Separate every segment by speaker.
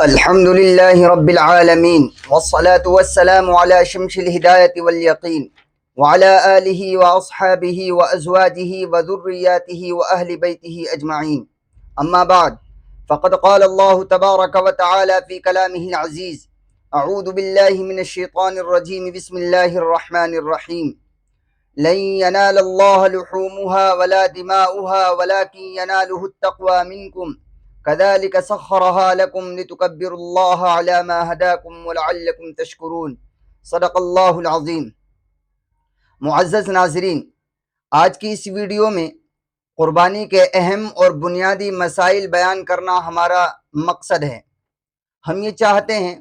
Speaker 1: الحمد لله رب العالمين والصلاة والسلام على شمس الهداية واليقين وعلى آله وأصحابه وأزواجه وذرياته وأهل بيته أجمعين. أما بعد، فقد قال الله تبارك وتعالى في كلامه العزيز: أعوذ بالله من الشيطان الرجيم، بسم الله الرحمن الرحيم. لن ينال الله لحومها ولا دماؤها ولكن يناله التقوى منكم كذلك سخرها لكم لتكبروا الله على ما هداكم ولعلكم تشكرون. صدق اللہ العظیم. معزز ناظرین، آج کی اس ویڈیو میں قربانی کے اہم اور بنیادی مسائل بیان کرنا ہمارا مقصد ہے. ہم یہ چاہتے ہیں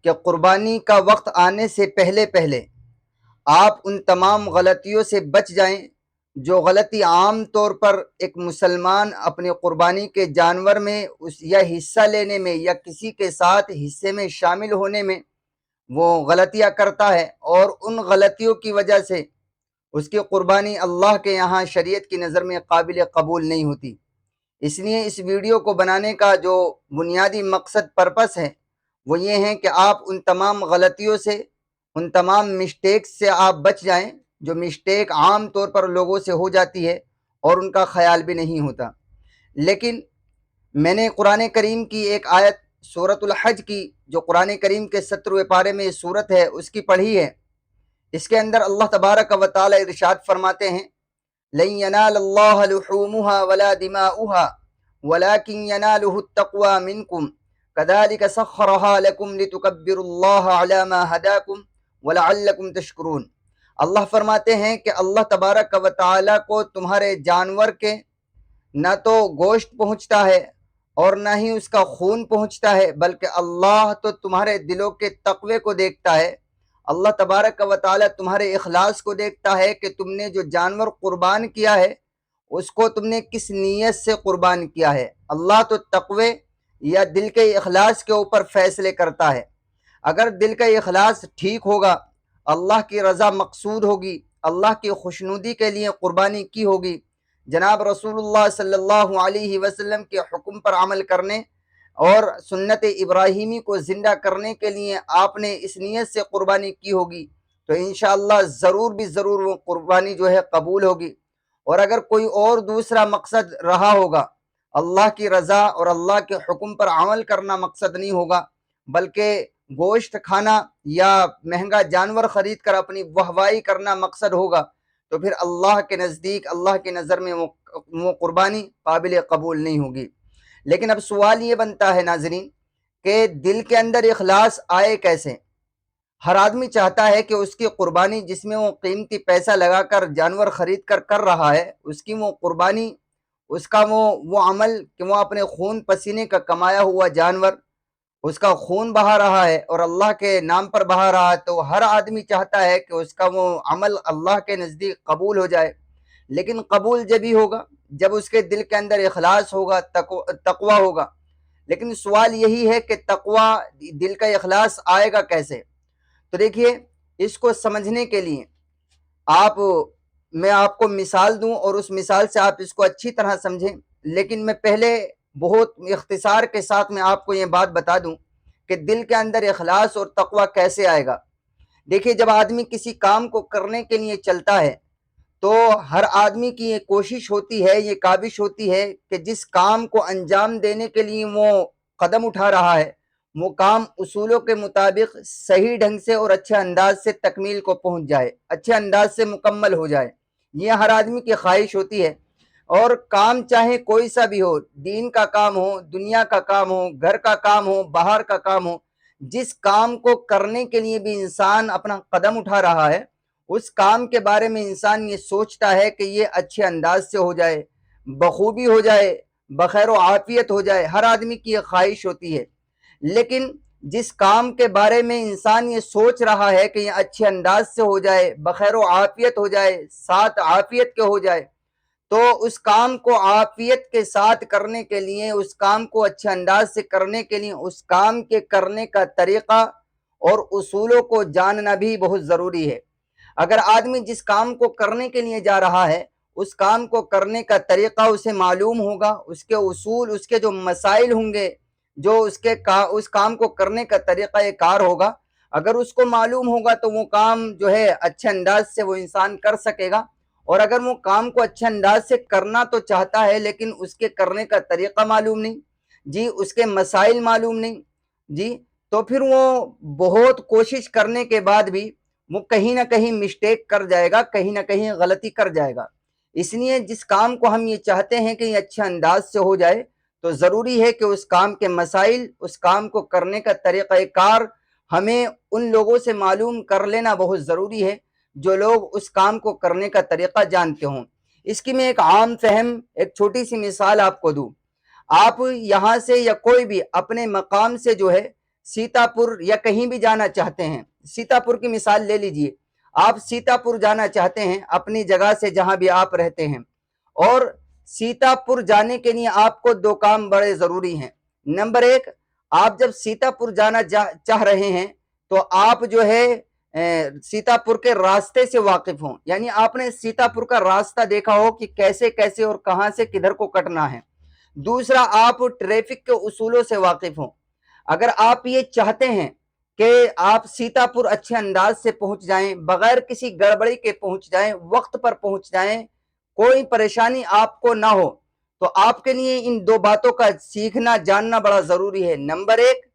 Speaker 1: کہ قربانی کا وقت آنے سے پہلے آپ ان تمام غلطیوں سے بچ جائیں جو غلطی عام طور پر ایک مسلمان اپنے قربانی کے جانور میں یا حصہ لینے میں یا کسی کے ساتھ حصے میں شامل ہونے میں وہ غلطیاں کرتا ہے، اور ان غلطیوں کی وجہ سے اس کی قربانی اللہ کے یہاں شریعت کی نظر میں قابل قبول نہیں ہوتی. اس لیے اس ویڈیو کو بنانے کا جو بنیادی مقصد پرپس ہے وہ یہ ہے کہ آپ ان تمام غلطیوں سے، ان تمام مسٹیکس سے آپ بچ جائیں جو مسٹیک عام طور پر لوگوں سے ہو جاتی ہے اور ان کا خیال بھی نہیں ہوتا. لیکن میں نے قرآن کریم کی ایک آیت سورۃ الحج کی، جو قرآن کریم کے 17ویں پارے میں یہ سورت ہے، اس کی پڑھی ہے. اس کے اندر اللہ تبارک و تعالی ارشاد فرماتے ہیں: لن ينال الله لحومها ولا دماؤها ولكن يناله التقوى منكم كذلك سخرها لكم لتكبروا الله على ما هداكم ولعلكم تشکرون. اللہ فرماتے ہیں کہ اللہ تبارک و تعالیٰ کو تمہارے جانور کے نہ تو گوشت پہنچتا ہے اور نہ ہی اس کا خون پہنچتا ہے، بلکہ اللہ تو تمہارے دلوں کے تقوی کو دیکھتا ہے. اللہ تبارک و تعالیٰ تمہارے اخلاص کو دیکھتا ہے کہ تم نے جو جانور قربان کیا ہے اس کو تم نے کس نیت سے قربان کیا ہے. اللہ تو تقوی یا دل کے اخلاص کے اوپر فیصلے کرتا ہے. اگر دل کا اخلاص ٹھیک ہوگا، اللہ کی رضا مقصود ہوگی، اللہ کی خوشنودی کے لیے قربانی کی ہوگی، جناب رسول اللہ صلی اللہ علیہ وسلم کے حکم پر عمل کرنے اور سنت ابراہیمی کو زندہ کرنے کے لیے آپ نے اس نیت سے قربانی کی ہوگی تو انشاءاللہ ضرور بھی ضرور وہ قربانی جو ہے قبول ہوگی. اور اگر کوئی اور دوسرا مقصد رہا ہوگا، اللہ کی رضا اور اللہ کے حکم پر عمل کرنا مقصد نہیں ہوگا، بلکہ گوشت کھانا یا مہنگا جانور خرید کر اپنی واہوائی کرنا مقصد ہوگا، تو پھر اللہ کے نزدیک، اللہ کی نظر میں وہ قربانی قابل قبول نہیں ہوگی. لیکن اب سوال یہ بنتا ہے ناظرین کہ دل کے اندر اخلاص آئے کیسے؟ ہر آدمی چاہتا ہے کہ اس کی قربانی جس میں وہ قیمتی پیسہ لگا کر جانور خرید کر رہا ہے، اس کی وہ قربانی، اس کا وہ عمل کہ وہ اپنے خون پسینے کا کمایا ہوا جانور، اس کا خون بہا رہا ہے اور اللہ کے نام پر بہا رہا ہے، تو ہر آدمی چاہتا ہے کہ اس کا وہ عمل اللہ کے نزدیک قبول ہو جائے. لیکن قبول جبھی ہوگا جب اس کے دل کے اندر اخلاص ہوگا، تقوی ہوگا. لیکن سوال یہی ہے کہ تقوی، دل کا اخلاص آئے گا کیسے؟ تو دیکھیے، اس کو سمجھنے کے لیے میں آپ کو مثال دوں اور اس مثال سے آپ اس کو اچھی طرح سمجھیں. لیکن میں پہلے بہت اختصار کے ساتھ میں آپ کو یہ بات بتا دوں کہ دل کے اندر اخلاص اور تقوی کیسے آئے گا. دیکھیے، جب آدمی کسی کام کو کرنے کے لیے چلتا ہے تو ہر آدمی کی یہ کوشش ہوتی ہے، یہ کاوش ہوتی ہے کہ جس کام کو انجام دینے کے لیے وہ قدم اٹھا رہا ہے وہ کام اصولوں کے مطابق صحیح ڈھنگ سے اور اچھے انداز سے تکمیل کو پہنچ جائے، اچھے انداز سے مکمل ہو جائے. یہ ہر آدمی کی خواہش ہوتی ہے. اور کام چاہے کوئی سا بھی ہو، دین کا کام ہو، دنیا کا کام ہو، گھر کا کام ہو، باہر کا کام ہو، جس کام کو کرنے کے لیے بھی انسان اپنا قدم اٹھا رہا ہے اس کام کے بارے میں انسان یہ سوچتا ہے کہ یہ اچھے انداز سے ہو جائے، بخوبی ہو جائے، بخیر و عافیت ہو جائے. ہر آدمی کی یہ خواہش ہوتی ہے. لیکن جس کام کے بارے میں انسان یہ سوچ رہا ہے کہ یہ اچھے انداز سے ہو جائے، بخیر و عافیت ہو جائے، ساتھ عافیت کے ہو جائے، تو اس کام کو عافیت کے ساتھ کرنے کے لیے، اس کام کو اچھے انداز سے کرنے کے لیے، اس کام کے کرنے کا طریقہ اور اصولوں کو جاننا بھی بہت ضروری ہے. اگر آدمی جس کام کو کرنے کے لیے جا رہا ہے اس کام کو کرنے کا طریقہ اسے معلوم ہوگا، اس کے اصول، اس کے جو مسائل ہوں گے، جو اس کام کو کرنے کا طریقہ کار ہوگا، اگر اس کو معلوم ہوگا تو وہ کام جو ہے اچھے انداز سے وہ انسان کر سکے گا۔ اور اگر وہ کام کو اچھے انداز سے کرنا تو چاہتا ہے لیکن اس کے کرنے کا طریقہ معلوم نہیں، جی اس کے مسائل معلوم نہیں، جی تو پھر وہ بہت کوشش کرنے کے بعد بھی وہ کہیں نہ کہیں مسٹیک کر جائے گا، کہیں نہ کہیں غلطی کر جائے گا۔ اس لیے جس کام کو ہم یہ چاہتے ہیں کہ یہ اچھے انداز سے ہو جائے تو ضروری ہے کہ اس کام کے مسائل، اس کام کو کرنے کا طریقہ کار ہمیں ان لوگوں سے معلوم کر لینا بہت ضروری ہے جو لوگ اس کام کو کرنے کا طریقہ جانتے ہوں۔ اس کی میں ایک عام فہم، ایک چھوٹی سی مثال آپ کو دوں۔ آپ یہاں سے یا کوئی بھی اپنے مقام سے جو ہے سیتاپور یا کہیں بھی جانا چاہتے ہیں، سیتاپور کی مثال لے لیجئے، آپ سیتاپور جانا چاہتے ہیں اپنی جگہ سے جہاں بھی آپ رہتے ہیں، اور سیتاپور جانے کے لیے آپ کو دو کام بڑے ضروری ہیں۔ نمبر ایک، آپ جب سیتاپور جانا چاہ رہے ہیں تو آپ جو ہے سیتاپور کے راستے سے واقف ہوں، یعنی آپ نے سیتاپور کا راستہ دیکھا ہو کہ کیسے کیسے اور کہاں سے کدھر کو کٹنا ہے۔ دوسرا، آپ ٹریفک کے اصولوں سے واقف ہوں۔ اگر آپ یہ چاہتے ہیں کہ آپ سیتاپور اچھے انداز سے پہنچ جائیں، بغیر کسی گڑبڑی کے پہنچ جائیں، وقت پر پہنچ جائیں، کوئی پریشانی آپ کو نہ ہو، تو آپ کے لیے ان دو باتوں کا سیکھنا جاننا بڑا ضروری ہے۔ نمبر ایک،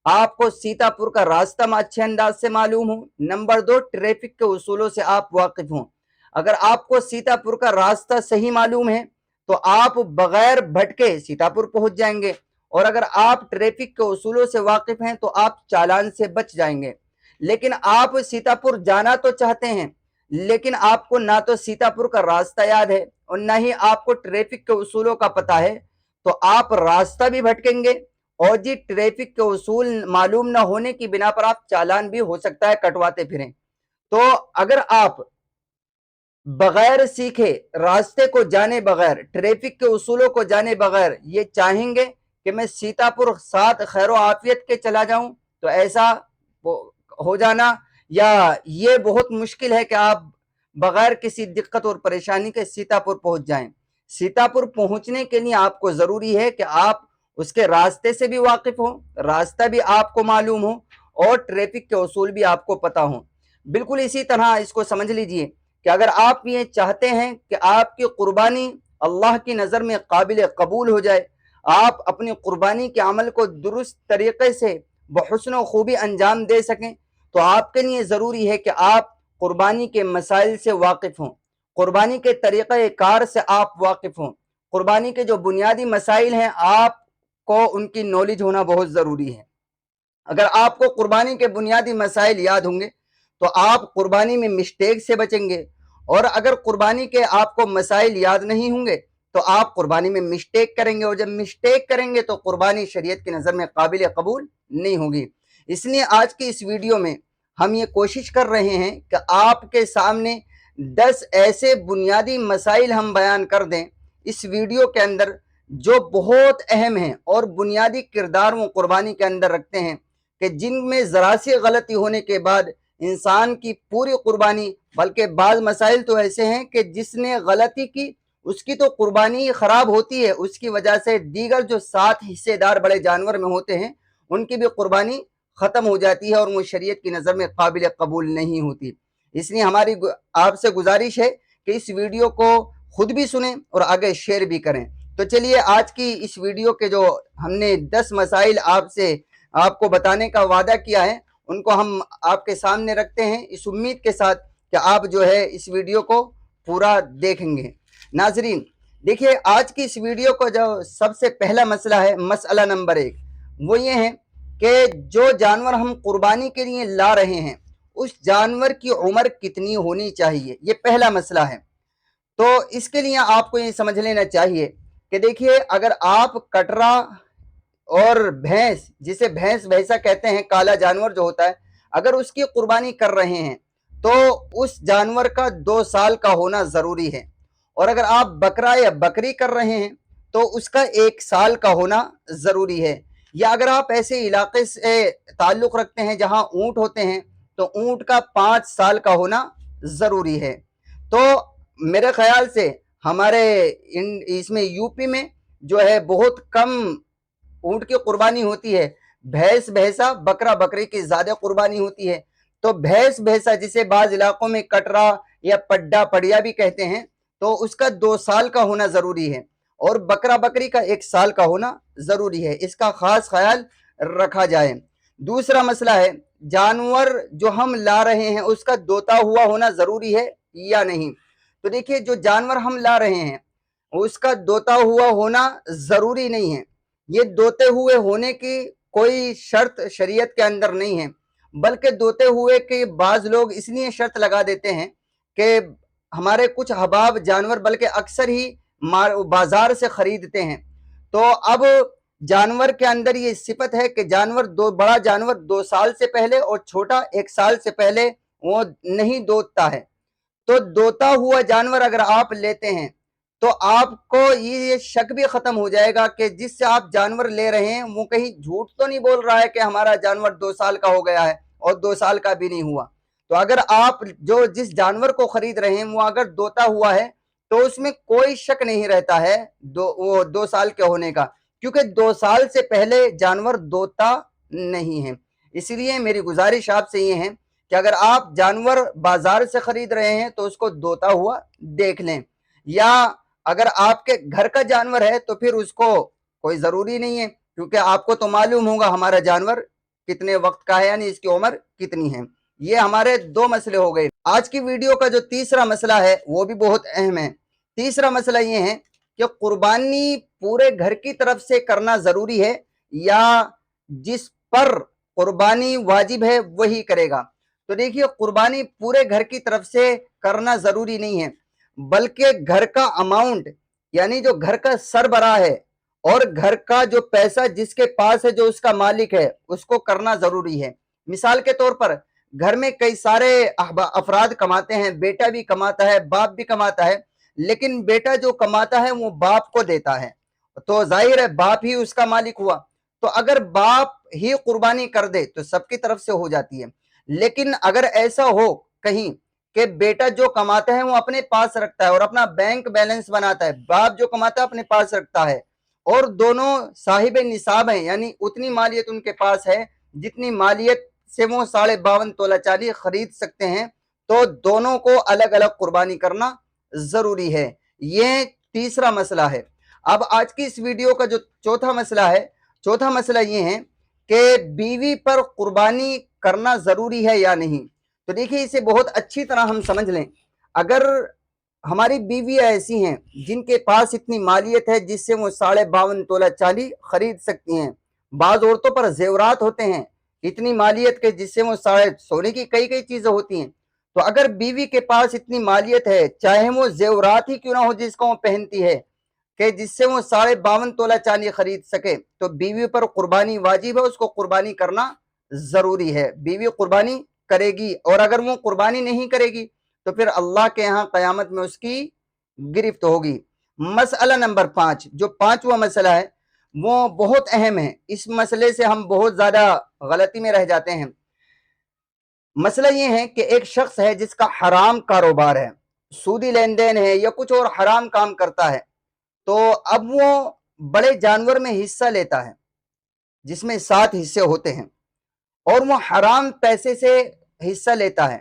Speaker 1: آپ کو سیتاپور کا راستہ اچھے انداز سے معلوم ہو۔ نمبر دو، ٹریفک کے اصولوں سے آپ واقف ہوں۔ اگر آپ کو سیتاپور کا راستہ صحیح معلوم ہے تو آپ بغیر بھٹکے سیتاپور پہنچ جائیں گے، اور اگر آپ ٹریفک کے اصولوں سے واقف ہیں تو آپ چالان سے بچ جائیں گے۔ لیکن آپ سیتاپور جانا تو چاہتے ہیں لیکن آپ کو نہ تو سیتاپور کا راستہ یاد ہے اور نہ ہی آپ کو ٹریفک کے اصولوں کا پتہ ہے، تو آپ راستہ بھی بھٹکیں گے، اور جی ٹریفک کے اصول معلوم نہ ہونے کی بنا پر آپ چالان بھی ہو سکتا ہے کٹواتے پھریں۔ تو اگر آپ بغیر سیکھے، راستے کو جانے بغیر، ٹریفک کے اصولوں کو جانے بغیر یہ چاہیں گے کہ میں سیتاپور ساتھ خیر و عافیت کے چلا جاؤں، تو ایسا ہو جانا یا یہ بہت مشکل ہے کہ آپ بغیر کسی دقت اور پریشانی کے سیتاپور پہنچ جائیں۔ سیتاپور پہنچنے کے لیے آپ کو ضروری ہے کہ آپ اس کے راستے سے بھی واقف ہوں، راستہ بھی آپ کو معلوم ہو، اور ٹریفک کے اصول بھی آپ کو پتہ ہوں۔ بالکل اسی طرح اس کو سمجھ لیجئے کہ اگر آپ یہ چاہتے ہیں کہ آپ کی قربانی اللہ کی نظر میں قابل قبول ہو جائے، آپ اپنی قربانی کے عمل کو درست طریقے سے بحسن و خوبی انجام دے سکیں، تو آپ کے لیے ضروری ہے کہ آپ قربانی کے مسائل سے واقف ہوں، قربانی کے طریقہ کار سے آپ واقف ہوں۔ قربانی کے جو بنیادی مسائل ہیں آپ کو ان کی نالج ہونا بہت ضروری ہے۔ اگر آپ کو قربانی کے بنیادی مسائل یاد ہوں گے تو آپ قربانی میں مسٹیک سے بچیں گے، اور اگر قربانی کے آپ کو مسائل یاد نہیں ہوں گے تو آپ قربانی میں مسٹیک کریں گے، اور جب مسٹیک کریں گے تو قربانی شریعت کی نظر میں قابل قبول نہیں ہوگی۔ اس لیے آج کی اس ویڈیو میں ہم یہ کوشش کر رہے ہیں کہ آپ کے سامنے 10 ایسے بنیادی مسائل ہم بیان کر دیں اس ویڈیو کے اندر جو بہت اہم ہیں اور بنیادی کردار وہ قربانی کے اندر رکھتے ہیں، کہ جن میں ذرا سی غلطی ہونے کے بعد انسان کی پوری قربانی، بلکہ بعض مسائل تو ایسے ہیں کہ جس نے غلطی کی اس کی تو قربانی خراب ہوتی ہے، اس کی وجہ سے دیگر جو 7 حصے دار بڑے جانور میں ہوتے ہیں ان کی بھی قربانی ختم ہو جاتی ہے اور وہ شریعت کی نظر میں قابل قبول نہیں ہوتی۔ اس لیے ہماری آپ سے گزارش ہے کہ اس ویڈیو کو خود بھی سنیں اور آگے شیئر بھی کریں۔ تو چلیے آج کی اس ویڈیو کے جو ہم نے 10 مسائل آپ کو بتانے کا وعدہ کیا ہے ان کو ہم آپ کے سامنے رکھتے ہیں، اس امید کے ساتھ کہ آپ جو ہے اس ویڈیو کو پورا دیکھیں گے۔ ناظرین دیکھیے، آج کی اس ویڈیو کو جو سب سے پہلا مسئلہ ہے، مسئلہ نمبر 1، وہ یہ ہے کہ جو جانور ہم قربانی کے لیے لا رہے ہیں اس جانور کی عمر کتنی ہونی چاہیے، یہ پہلا مسئلہ ہے۔ تو اس کے لیے آپ کو یہ سمجھ لینا چاہیے کہ دیکھیے، اگر آپ کٹرا اور بھینس، جسے بھینس بھیسا کہتے ہیں، کالا جانور جو ہوتا ہے، اگر اس کی قربانی کر رہے ہیں تو اس جانور کا 2 سال کا ہونا ضروری ہے، اور اگر آپ بکرا یا بکری کر رہے ہیں تو اس کا 1 سال کا ہونا ضروری ہے۔ یا اگر آپ ایسے علاقے سے تعلق رکھتے ہیں جہاں اونٹ ہوتے ہیں تو اونٹ کا 5 سال کا ہونا ضروری ہے۔ تو میرے خیال سے ہمارے اس میں یو پی میں جو ہے بہت کم اونٹ کی قربانی ہوتی ہے، بھینس بھینسا بکرا بکری کی زیادہ قربانی ہوتی ہے۔ تو بھینس بھینسا جسے بعض علاقوں میں کٹرا یا پڈا پڑیا بھی کہتے ہیں، تو اس کا 2 سال کا ہونا ضروری ہے، اور بکرا بکری کا 1 سال کا ہونا ضروری ہے۔ اس کا خاص خیال رکھا جائے۔ دوسرا مسئلہ ہے، جانور جو ہم لا رہے ہیں اس کا دوتا ہوا ہونا ضروری ہے یا نہیں؟ تو دیکھیے، جو جانور ہم لا رہے ہیں اس کا دوتا ہوا ہونا ضروری نہیں ہے۔ یہ دوتے ہوئے ہونے کی کوئی شرط شریعت کے اندر نہیں ہے، بلکہ دوتے ہوئے کے بعض لوگ اس لیے شرط لگا دیتے ہیں کہ ہمارے کچھ احباب جانور بلکہ اکثر ہی بازار سے خریدتے ہیں، تو اب جانور کے اندر یہ صفت ہے کہ بڑا جانور 2 سال سے پہلے اور چھوٹا 1 سال سے پہلے وہ نہیں دوتا ہے۔ تو دوتا ہوا جانور اگر آپ لیتے ہیں تو آپ کو یہ شک بھی ختم ہو جائے گا کہ جس سے آپ جانور لے رہے ہیں وہ کہیں جھوٹ تو نہیں بول رہا ہے کہ ہمارا جانور 2 سال کا ہو گیا ہے اور 2 سال کا بھی نہیں ہوا۔ تو اگر آپ جس جانور کو خرید رہے ہیں وہ اگر دوتا ہوا ہے تو اس میں کوئی شک نہیں رہتا ہے وہ 2 سال کے ہونے کا، کیونکہ 2 سال سے پہلے جانور دوتا نہیں ہے۔ اس لیے میری گزارش آپ سے یہ ہے کہ اگر آپ جانور بازار سے خرید رہے ہیں تو اس کو دوتا ہوا دیکھ لیں، یا اگر آپ کے گھر کا جانور ہے تو پھر اس کو کوئی ضروری نہیں ہے، کیونکہ آپ کو تو معلوم ہوگا ہمارا جانور کتنے وقت کا ہے، یعنی اس کی عمر کتنی ہے۔ یہ ہمارے 2 مسئلے ہو گئے۔ آج کی ویڈیو کا جو تیسرا مسئلہ ہے وہ بھی بہت اہم ہے۔ تیسرا مسئلہ یہ ہے کہ قربانی پورے گھر کی طرف سے کرنا ضروری ہے یا جس پر قربانی واجب ہے وہی کرے گا؟ تو دیکھیے، قربانی پورے گھر کی طرف سے کرنا ضروری نہیں ہے، بلکہ گھر کا اماؤنٹ، یعنی جو گھر کا سربراہ ہے اور گھر کا جو پیسہ جس کے پاس ہے، جو اس کا مالک ہے، اس کو کرنا ضروری ہے۔ مثال کے طور پر گھر میں کئی سارے افراد کماتے ہیں، بیٹا بھی کماتا ہے، باپ بھی کماتا ہے، لیکن بیٹا جو کماتا ہے وہ باپ کو دیتا ہے، تو ظاہر ہے باپ ہی اس کا مالک ہوا۔ تو اگر باپ ہی قربانی کر دے تو سب کی طرف سے ہو جاتی ہے، لیکن اگر ایسا ہو کہیں کہ بیٹا جو کماتا ہے وہ اپنے پاس رکھتا ہے اور اپنا بینک بیلنس بناتا ہے، باپ جو کماتا ہے اپنے پاس رکھتا ہے، اور دونوں صاحب نصاب ہیں، یعنی اتنی مالیت ان کے پاس ہے جتنی مالیت سے وہ 52.5 تولہ چاندی خرید سکتے ہیں، تو دونوں کو الگ الگ قربانی کرنا ضروری ہے۔ یہ تیسرا مسئلہ ہے۔ اب آج کی اس ویڈیو کا جو چوتھا مسئلہ یہ ہے کہ بیوی پر قربانی کرنا ضروری ہے یا نہیں؟ تو دیکھیے، اسے بہت اچھی طرح ہم سمجھ لیں۔ اگر ہماری بیوی ایسی ہیں جن کے پاس اتنی مالیت ہے جس سے وہ 52.5 تولہ چاندی خرید سکتی ہیں، بعض عورتوں پر زیورات ہوتے ہیں اتنی مالیت کے جس سے وہ سونے کی کئی چیزیں ہوتی ہیں، تو اگر بیوی کے پاس اتنی مالیت ہے، چاہے وہ زیورات ہی کیوں نہ ہو جس کو وہ پہنتی ہے، کہ جس سے وہ 52.5 تولہ چاندی خرید سکے، تو بیوی پر قربانی واجب ہے، اس کو قربانی کرنا ضروری ہے۔ بیوی قربانی کرے گی، اور اگر وہ قربانی نہیں کرے گی تو پھر اللہ کے ہاں قیامت میں اس کی گرفت ہوگی۔ مسئلہ نمبر 5، جو 5واں مسئلہ ہے وہ بہت اہم ہے۔ اس مسئلے سے ہم بہت زیادہ غلطی میں رہ جاتے ہیں۔ مسئلہ یہ ہے کہ ایک شخص ہے جس کا حرام کاروبار ہے، سودی لین دین ہے یا کچھ اور حرام کام کرتا ہے، تو اب وہ بڑے جانور میں حصہ لیتا ہے جس میں 7 حصے ہوتے ہیں، اور وہ حرام پیسے سے حصہ لیتا ہے۔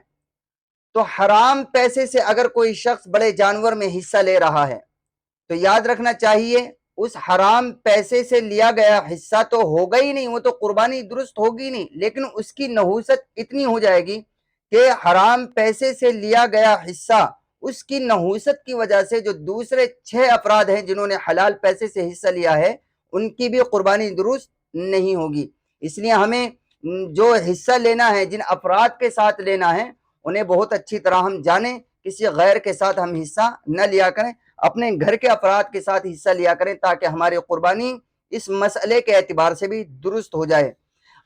Speaker 1: تو حرام پیسے سے اگر کوئی شخص بڑے جانور میں حصہ لے رہا ہے تو یاد رکھنا چاہیے اس حرام پیسے سے لیا گیا حصہ تو ہوگا ہی نہیں، وہ تو قربانی درست ہوگی نہیں، لیکن اس کی نحوست اتنی ہو جائے گی کہ حرام پیسے سے لیا گیا حصہ، اس کی نحوست کی وجہ سے جو دوسرے 6 افراد ہیں جنہوں نے حلال پیسے سے حصہ لیا ہے ان کی بھی قربانی درست نہیں ہوگی۔ اس لیے ہمیں جو حصہ لینا ہے، جن افراد کے ساتھ لینا ہے، انہیں بہت اچھی طرح ہم جانیں۔ کسی غیر کے ساتھ ہم حصہ نہ لیا کریں، اپنے گھر کے افراد کے ساتھ حصہ لیا کریں تاکہ ہماری قربانی اس مسئلے کے اعتبار سے بھی درست ہو جائے۔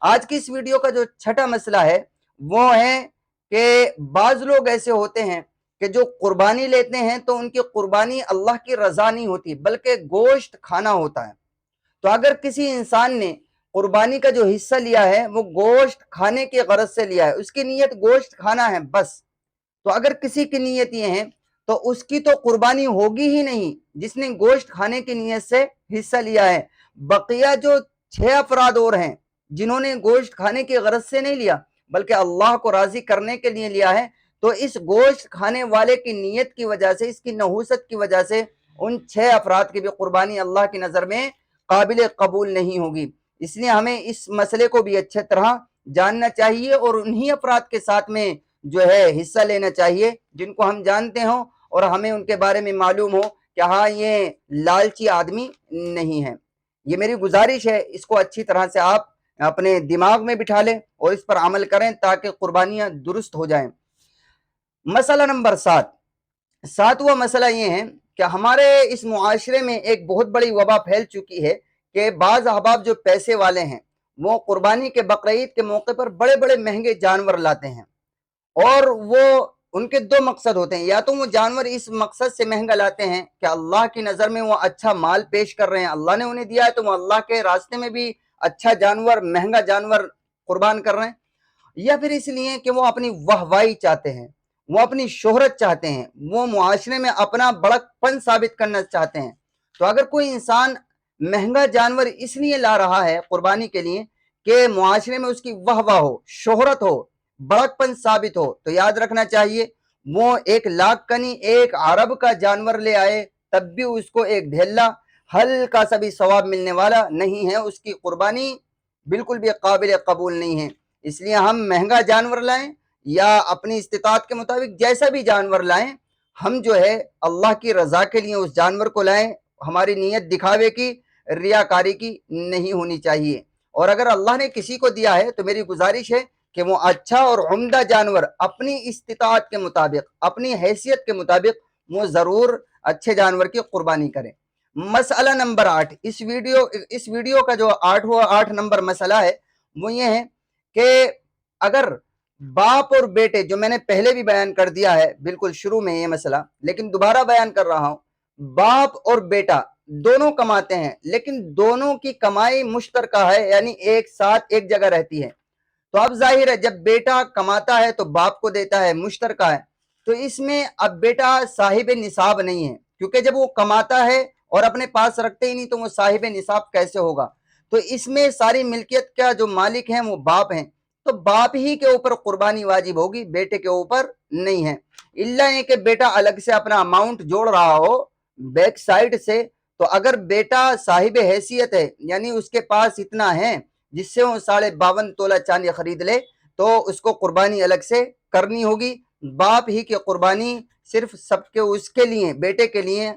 Speaker 1: آج کی اس ویڈیو کا جو چھٹا مسئلہ ہے وہ ہے کہ بعض لوگ ایسے ہوتے ہیں کہ جو قربانی لیتے ہیں تو ان کی قربانی اللہ کی رضا نہیں ہوتی بلکہ گوشت کھانا ہوتا ہے۔ تو اگر کسی انسان نے قربانی کا جو حصہ لیا ہے وہ گوشت کھانے کی غرض سے لیا ہے، اس کی نیت گوشت کھانا ہے بس، تو اگر کسی کی نیت یہ ہے تو اس کی تو قربانی ہوگی ہی نہیں جس نے گوشت کھانے کی نیت سے حصہ لیا ہے۔ بقیہ جو 6 افراد اور ہیں جنہوں نے گوشت کھانے کی غرض سے نہیں لیا بلکہ اللہ کو راضی کرنے کے لیے لیا ہے، تو اس گوشت کھانے والے کی نیت کی وجہ سے، اس کی نحوست کی وجہ سے ان 6 افراد کی بھی قربانی اللہ کی نظر میں قابل قبول نہیں ہوگی۔ اس لیے ہمیں اس مسئلے کو بھی اچھے طرح جاننا چاہیے اور انہی افراد کے ساتھ میں جو ہے حصہ لینا چاہیے جن کو ہم جانتے ہوں اور ہمیں ان کے بارے میں معلوم ہو کہ ہاں یہ لالچی آدمی نہیں ہے۔ یہ میری گزارش ہے، اس کو اچھی طرح سے آپ اپنے دماغ میں بٹھا لیں اور اس پر عمل کریں تاکہ قربانیاں درست ہو جائیں۔ مسئلہ نمبر 7، ساتواں مسئلہ یہ ہے کہ ہمارے اس معاشرے میں ایک بہت بڑی وبا پھیل چکی ہے کہ بعض احباب جو پیسے والے ہیں وہ قربانی کے بقرعید کے موقع پر بڑے بڑے مہنگے جانور لاتے ہیں، اور وہ ان کے 2 مقصد ہوتے ہیں، یا تو وہ جانور اس مقصد سے مہنگا لاتے ہیں کہ اللہ کی نظر میں وہ اچھا مال پیش کر رہے ہیں، اللہ نے انہیں دیا ہے تو وہ اللہ کے راستے میں بھی اچھا جانور، مہنگا جانور قربان کر رہے ہیں، یا پھر اس لیے کہ وہ اپنی واہوائی چاہتے ہیں، وہ اپنی شہرت چاہتے ہیں، وہ معاشرے میں اپنا بڑک پن ثابت کرنا چاہتے ہیں۔ تو اگر کوئی انسان مہنگا جانور اس لیے لا رہا ہے قربانی کے لیے کہ معاشرے میں اس کی واہ واہ ہو، شہرت ہو، بڑک پن ثابت ہو، تو یاد رکھنا چاہیے وہ 1 لاکھ کا نہیں 1 ارب کا جانور لے آئے تب بھی اس کو ایک ڈھیلا ہلکا سا بھی ثواب ملنے والا نہیں ہے، اس کی قربانی بالکل بھی قابل قبول نہیں ہے۔ اس لیے ہم مہنگا جانور لائیں یا اپنی استطاعت کے مطابق جیسا بھی جانور لائیں، ہم جو ہے اللہ کی رضا کے لیے اس جانور کو لائیں، ہماری نیت دکھاوے کی، ریاکاری کی نہیں ہونی چاہیے۔ اور اگر اللہ نے کسی کو دیا ہے تو میری گزارش ہے کہ وہ اچھا اور عمدہ جانور اپنی استطاعت کے مطابق، اپنی حیثیت کے مطابق وہ ضرور اچھے جانور کی قربانی کریں۔ مسئلہ نمبر 8، اس ویڈیو کا جو 8 نمبر مسئلہ ہے وہ یہ ہے کہ اگر باپ اور بیٹے، جو میں نے پہلے بھی بیان کر دیا ہے بالکل شروع میں یہ مسئلہ، لیکن دوبارہ بیان کر رہا ہوں، باپ اور بیٹا دونوں کماتے ہیں لیکن دونوں کی کمائی مشترکہ ہے، یعنی ایک ساتھ ایک جگہ رہتی ہے، تو اب ظاہر ہے جب بیٹا کماتا ہے تو باپ کو دیتا ہے، مشترکہ ہے، تو اس میں اب بیٹا صاحب نصاب نہیں ہے، کیونکہ جب وہ کماتا ہے اور اپنے پاس رکھتے ہی نہیں تو وہ صاحب نصاب کیسے ہوگا؟ تو اس میں ساری ملکیت کا جو مالک ہیں وہ باپ ہیں، تو باپ ہی کے اوپر قربانی واجب ہوگی، بیٹے کے اوپر نہیں ہے، الا یہ کہ بیٹا الگ سے اپنا اماؤنٹ جوڑ رہا ہو بیک سائڈ سے، تو اگر بیٹا صاحب حیثیت ہے یعنی اس کے پاس اتنا ہے جس سے وہ 52.5 تولہ چاندی خرید لے تو اس کو قربانی الگ سے کرنی ہوگی، باپ ہی کی قربانی صرف سب کے اس کے لیے، بیٹے کے لیے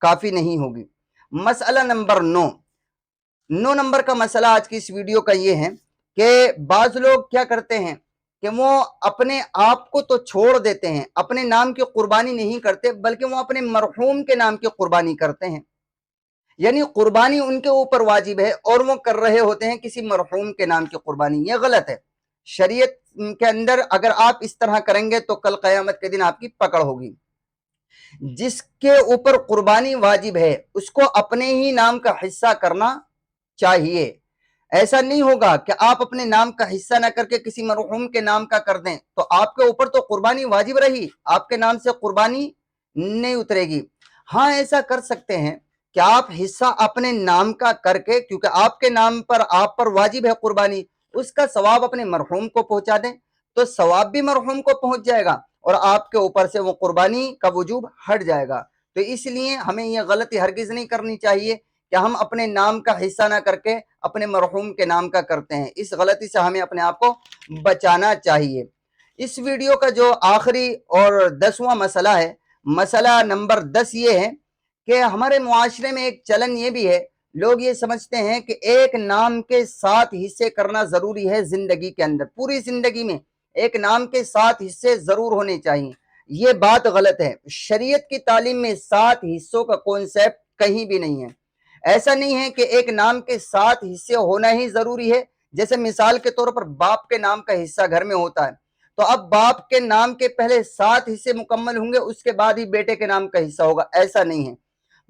Speaker 1: کافی نہیں ہوگی۔ مسئلہ نمبر 9 نمبر کا مسئلہ آج کی اس ویڈیو کا یہ ہے کہ بعض لوگ کیا کرتے ہیں کہ وہ اپنے آپ کو تو چھوڑ دیتے ہیں، اپنے نام کی قربانی نہیں کرتے بلکہ وہ اپنے مرحوم کے نام کی قربانی کرتے ہیں، یعنی قربانی ان کے اوپر واجب ہے اور وہ کر رہے ہوتے ہیں کسی مرحوم کے نام کی قربانی۔ یہ غلط ہے، شریعت کے اندر اگر آپ اس طرح کریں گے تو کل قیامت کے دن آپ کی پکڑ ہوگی۔ جس کے اوپر قربانی واجب ہے اس کو اپنے ہی نام کا حصہ کرنا چاہیے، ایسا نہیں ہوگا کہ آپ اپنے نام کا حصہ نہ کر کے کسی مرحوم کے نام کا کر دیں تو آپ کے اوپر تو قربانی واجب رہی، آپ کے نام سے قربانی نہیں اترے گی۔ ہاں ایسا کر سکتے ہیں کہ آپ حصہ اپنے نام کا کر کے، کیونکہ آپ کے نام پر آپ پر واجب ہے قربانی، اس کا ثواب اپنے مرحوم کو پہنچا دیں تو ثواب بھی مرحوم کو پہنچ جائے گا اور آپ کے اوپر سے وہ قربانی کا وجوب ہٹ جائے گا۔ تو اس لیے ہمیں یہ غلطی ہرگز نہیں کرنی چاہیے کہ ہم اپنے نام کا حصہ نہ کر کے اپنے مرحوم کے نام کا کرتے ہیں، اس غلطی سے ہمیں اپنے آپ کو بچانا چاہیے۔ اس ویڈیو کا جو آخری اور 10واں مسئلہ ہے، مسئلہ نمبر 10 یہ ہے کہ ہمارے معاشرے میں ایک چلن یہ بھی ہے، لوگ یہ سمجھتے ہیں کہ ایک نام کے 7 حصے کرنا ضروری ہے زندگی کے اندر، پوری زندگی میں ایک نام کے 7 حصے ضرور ہونے چاہیے۔ یہ بات غلط ہے، شریعت کی تعلیم میں 7 حصوں کا کانسیپٹ کہیں بھی نہیں ہے۔ ایسا نہیں ہے کہ ایک نام کے 7 حصے ہونا ہی ضروری ہے، جیسے مثال کے طور پر باپ کے نام کا حصہ گھر میں ہوتا ہے تو اب باپ کے نام کے پہلے 7 حصے مکمل ہوں گے، اس کے بعد ہی بیٹے کے نام کا حصہ ہوگا، ایسا نہیں ہے،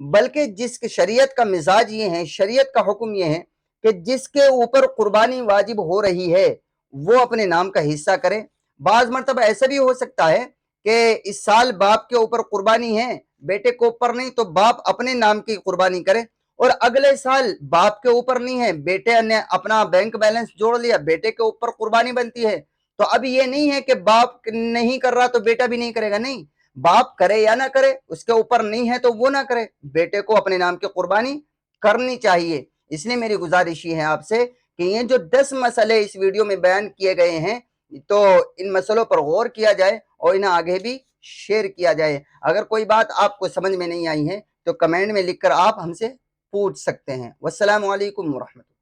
Speaker 1: بلکہ جس کے شریعت کا مزاج یہ ہے، شریعت کا حکم یہ ہے کہ جس کے اوپر قربانی واجب ہو رہی ہے وہ اپنے نام کا حصہ کرے۔ بعض مرتبہ ایسا بھی ہو سکتا ہے کہ اس سال باپ کے اوپر قربانی ہے بیٹے کے اوپر نہیں، تو باپ اپنے نام کی قربانی کرے اور اگلے سال باپ کے اوپر نہیں ہے، بیٹے نے اپنا بینک بیلنس جوڑ لیا، بیٹے کے اوپر قربانی بنتی ہے۔ تو اب یہ نہیں ہے کہ باپ نہیں کر رہا تو بیٹا بھی نہیں کرے گا، نہیں، باپ کرے یا نہ کرے، اس کے اوپر نہیں ہے تو وہ نہ کرے، بیٹے کو اپنے نام کی قربانی کرنی چاہیے۔ اس لیے میری گزارش یہ ہے آپ سے کہ یہ جو 10 مسئلے اس ویڈیو میں بیان کیے گئے ہیں تو ان مسئلوں پر غور کیا جائے اور انہیں آگے بھی شیئر کیا جائے۔ اگر کوئی بات آپ کو سمجھ میں نہیں آئی ہے تو کمنٹ میں لکھ کر آپ ہم سے پوچھ سکتے ہیں۔ والسلام علیکم ورحمۃ اللہ۔